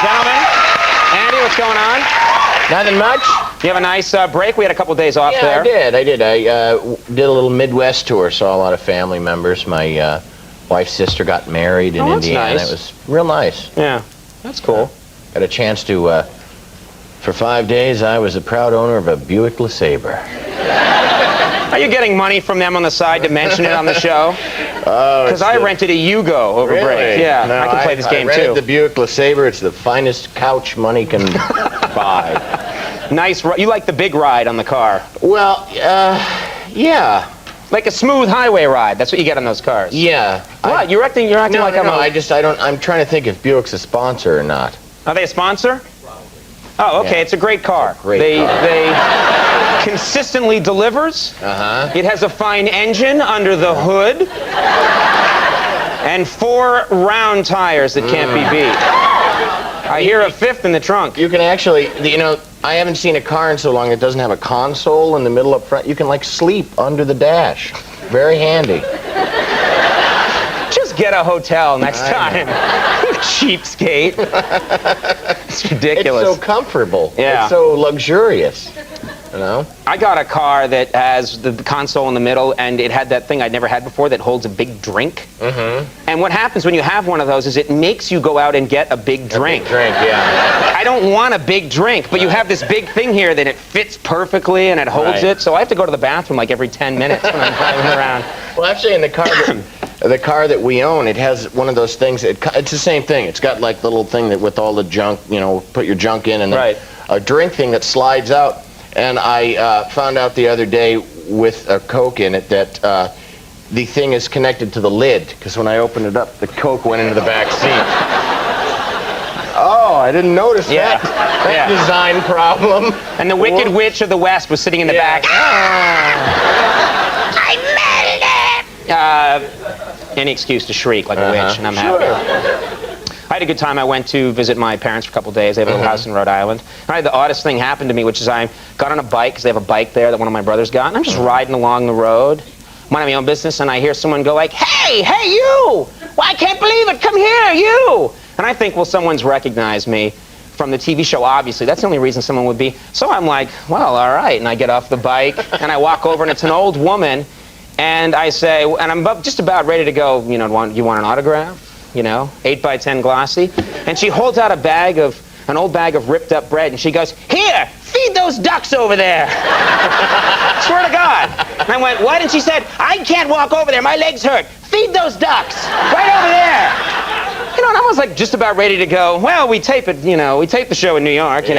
Gentlemen, Andy, what's going on? Nothing much. You have a nice break? We had a couple days off there. I did. I did a little Midwest tour, saw a lot of family members. My wife's sister got married in Indiana. Nice. It was real nice. Yeah, that's cool. Got a chance to, for 5 days, I was a proud owner of a Buick LeSabre. Are you getting money from them on the side to mention it on the show? Because I rented a Yugo over break. Yeah, no, I can play this game too. I rented the Buick LeSabre. It's the finest couch money can buy. Nice. You like the big ride on the car? Well, yeah. Like a smooth highway ride. That's what you get on those cars. Yeah. What? You're acting like I'm I'm trying to think if Buick's a sponsor or not. Are they a sponsor? Oh, okay. Yeah. It's a great car. They consistently delivers. It has a fine engine under the hood. And 4 round tires that can't be beat. I hear a 5th in the trunk. You can actually, I haven't seen a car in so long that doesn't have a console in the middle up front. You can, like, sleep under the dash. Very handy. Just get a hotel next time. You cheapskate. It's ridiculous. It's so comfortable. Yeah. It's so luxurious. You know? I got a car that has the console in the middle, and it had that thing I'd never had before that holds a big drink. And what happens when you have one of those is it makes you go out and get a big drink. A big drink, yeah. I don't want a big drink, but you have this big thing here that it fits perfectly and it holds it, so I have to go to the bathroom like every 10 minutes when I'm driving around. Well, actually, in the car that we own, it has one of those things. It's the same thing. It's got like the little thing that with all the junk, put your junk in, and a drink thing that slides out. And I found out the other day with a Coke in it that the thing is connected to the lid, because when I opened it up, the Coke went into the back seat. Oh, I didn't notice that design problem. And the Wicked Witch of the West was sitting in the back. I made it! Any excuse to shriek like a witch, and I'm happy. I had a good time. I went to visit my parents for a couple of days. They have a little house in Rhode Island. And I had the oddest thing happen to me, which is I got on a bike, because they have a bike there that one of my brothers got, and I'm just riding along the road, minding my own business, and I hear someone go like, hey, you! Well, I can't believe it! Come here, you! And I think, well, someone's recognized me from the TV show, obviously. That's the only reason someone would be. So I'm like, well, all right. And I get off the bike, and I walk over, and it's an old woman, and I say, and I'm just about ready to go, you want an autograph? 8x10 glossy. And she holds out an old bag of ripped up bread, and she goes, here, feed those ducks over there. Swear to God. And I went, what? And she said, I can't walk over there, my legs hurt. Feed those ducks, right over there. And I was like just about ready to go, well, we tape it, we tape the show in New York, And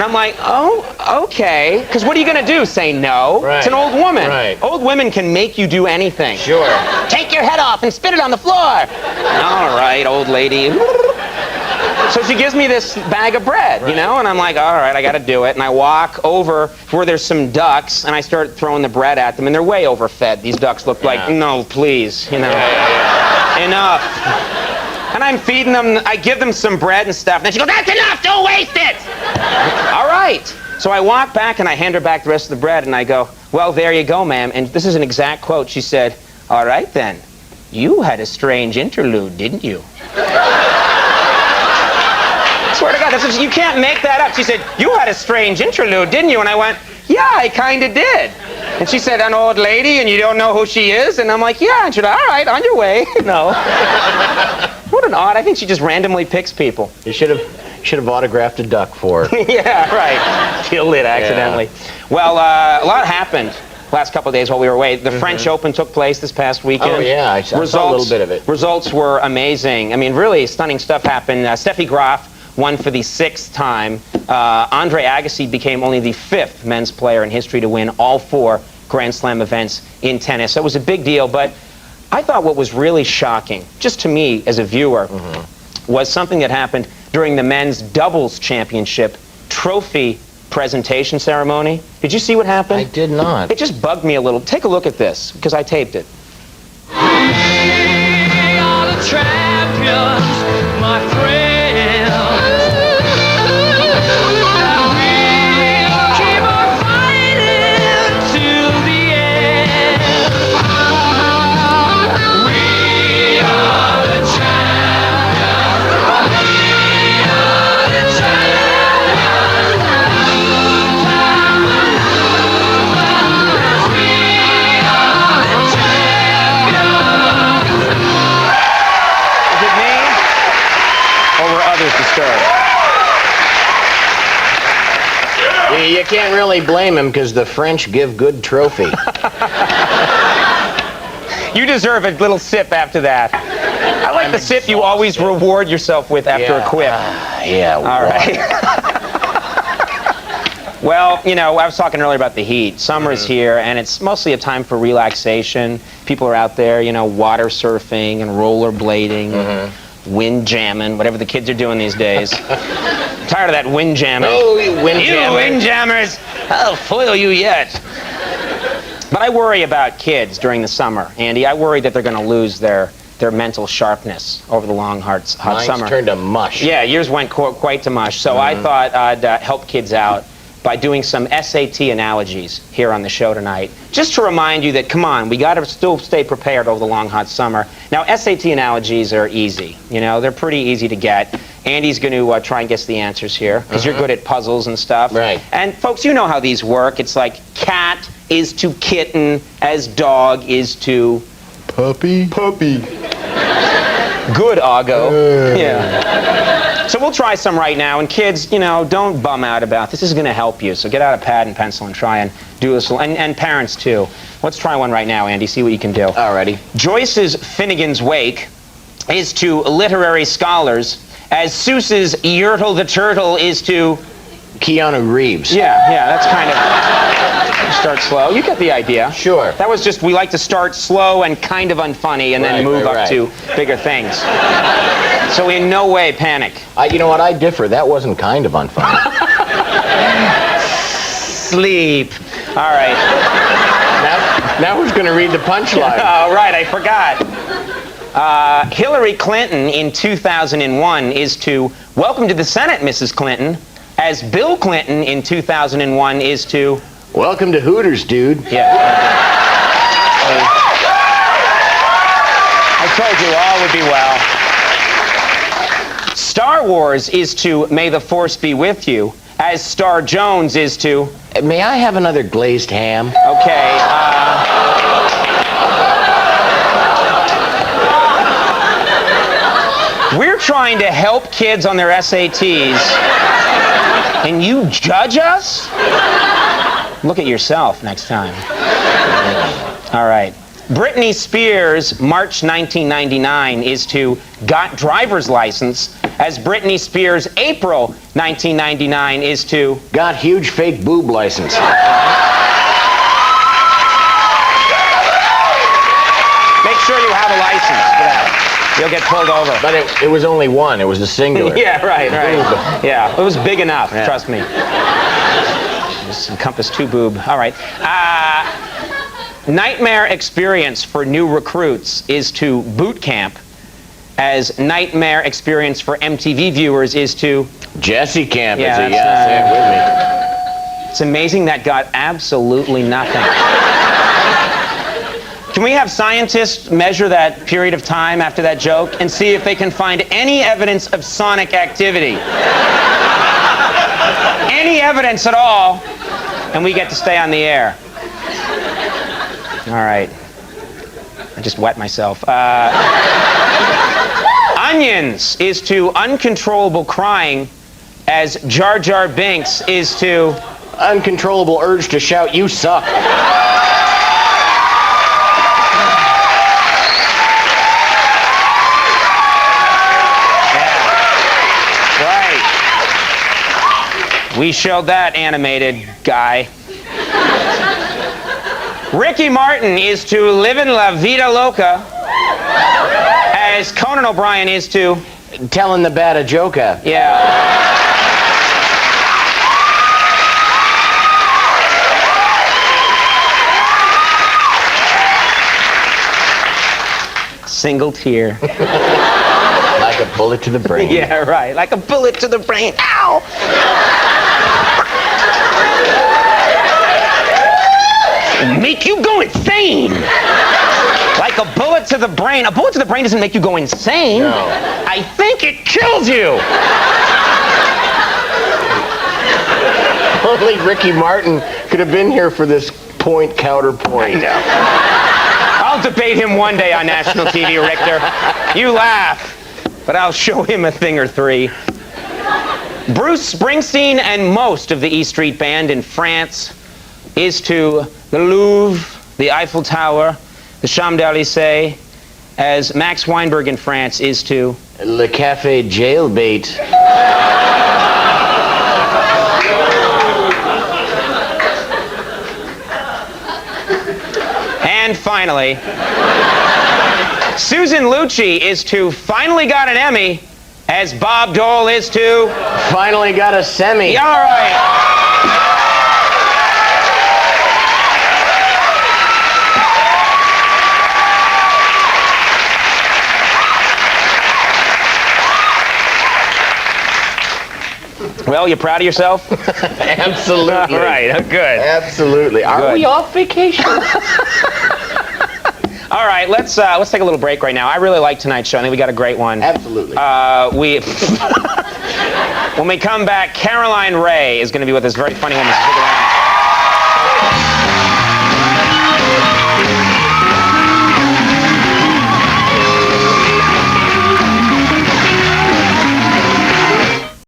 I'm like, oh, okay. Because what are you going to do? Say no? Right. It's an old woman. Right. Old women can make you do anything. Sure. Take your head off and spit it on the floor. All right, old lady. So she gives me this bag of bread, and I'm like, all right, I got to do it. And I walk over where there's some ducks, and I start throwing the bread at them, and they're way overfed. These ducks look like, no, please, enough. And I'm feeding them, I give them some bread and stuff, and then she goes, that's enough, don't waste it! All right. So I walk back, and I hand her back the rest of the bread, and I go, well, there you go, ma'am. And this is an exact quote. She said, all right, then. You had a strange interlude, didn't you? I swear to God, you can't make that up. She said, you had a strange interlude, didn't you? And I went, yeah, I kind of did. And she said, an old lady, and you don't know who she is? And I'm like, yeah. And she's like, all right, on your way. No. What an odd, I think she just randomly picks people. You should have autographed a duck for her. Yeah, right. Killed it accidentally. Yeah. Well, a lot happened last couple of days while we were away. The French Open took place this past weekend. Oh, yeah, I saw a little bit of it. Results were amazing. I mean, really stunning stuff happened. Steffi Graf won for the 6th time. Andre Agassi became only the 5th men's player in history to win all 4 Grand Slam events in tennis. So it was a big deal, but I thought what was really shocking, just to me as a viewer, was something that happened during the men's doubles championship trophy presentation ceremony. Did you see what happened? I did not. It just bugged me a little. Take a look at this, because I taped it. We are the champions, my friend. Keep on fighting till the end. We are the champions. We are was disturbed. You can't really blame him because the French give good trophy. You deserve a little sip after that. I like the sip you always reward yourself with after a quip. Yeah. All right. Well, you know, I was talking earlier about the heat. Summer's here, and it's mostly a time for relaxation. People are out there, you know, water surfing and rollerblading, wind jamming, whatever the kids are doing these days. I'm tired of that wind jamming. Oh, you wind jammers! I'll foil you yet. But I worry about kids during the summer, Andy. I worry that they're going to lose their mental sharpness over the long, hot Mine's summer. turned to mush. Yeah, yours went quite to mush. So I thought I'd help kids out by doing some SAT analogies here on the show tonight, just to remind you that, come on, we got to still stay prepared over the long, hot summer. Now, SAT analogies are easy. You know, they're pretty easy to get. Andy's going to try and guess the answers here, because you're good at puzzles and stuff. Right. And, folks, you know how these work. It's like cat is to kitten as dog is to... Puppy. Good, Augo. Yeah. So we'll try some right now. And kids, you know, don't bum out about this. This is going to help you. So get out a pad and pencil and try and do this. And parents, too. Let's try one right now, Andy. See what you can do. Alrighty. Joyce's Finnegan's Wake is to literary scholars as Seuss's Yertle the Turtle is to... Keanu Reeves. Yeah, that's kind of... Start slow. You get the idea. Sure. That was just, we like to start slow and kind of unfunny and then move up to bigger things. So in no way panic. You know what, I differ. That wasn't kind of unfunny. Sleep. All right. Now who's going to read the punchline? Oh, right, I forgot. Hillary Clinton in 2001 is to welcome to the Senate, Mrs. Clinton, as Bill Clinton in 2001 is to... Welcome to Hooters, dude. Yeah. I told you all would be well. Star Wars is to May the Force be with you, as Star Jones is to... May I have another glazed ham? Okay, we're trying to help kids on their SATs, and you judge us? Look at yourself next time. All right. Britney Spears, March 1999, is to got driver's license, as Britney Spears, April 1999, is to... Got huge fake boob license. Make sure you have a license for that. You'll get pulled over. But it was only one. It was a singular. Yeah, right. Yeah, it was big enough, trust me. Just encompass two boob. All right. Nightmare experience for new recruits is to boot camp, as nightmare experience for MTV viewers is to... Jesse Camp. Yeah, Say it with me. It's amazing that got absolutely nothing. Can we have scientists measure that period of time after that joke and see if they can find any evidence of sonic activity? Any evidence at all, and we get to stay on the air. All right. I just wet myself. Onions is to uncontrollable crying, as Jar Jar Binks is to... Uncontrollable urge to shout, you suck. We showed that, animated guy. Ricky Martin is to livin' la vida loca, as Conan O'Brien is to... Telling the bad joker. Yeah. Single tear. Like a bullet to the brain. Yeah, right. Like a bullet to the brain. Ow! Make you go insane. Like a bullet to the brain. A bullet to the brain doesn't make you go insane. No. I think it kills you. Only Ricky Martin could have been here for this point counterpoint. I know. I'll debate him one day on national TV, Richter. You laugh, but I'll show him a thing or three. Bruce Springsteen and most of the E Street Band in France is to the Louvre, the Eiffel Tower, the Champs Elysees, as Max Weinberg in France is to Le Café Jailbait. And finally, Susan Lucci is to Finally Got an Emmy, as Bob Dole is to Finally got a semi. Yeah, all right. Well, you proud of yourself? Absolutely. All right, good. Absolutely. Are Good. we off vacation? All right, let's take a little break right now. I really like tonight's show. I think we got a great one. Absolutely. When we come back, Caroline Ray is going to be with us. Very funny woman. So stick around.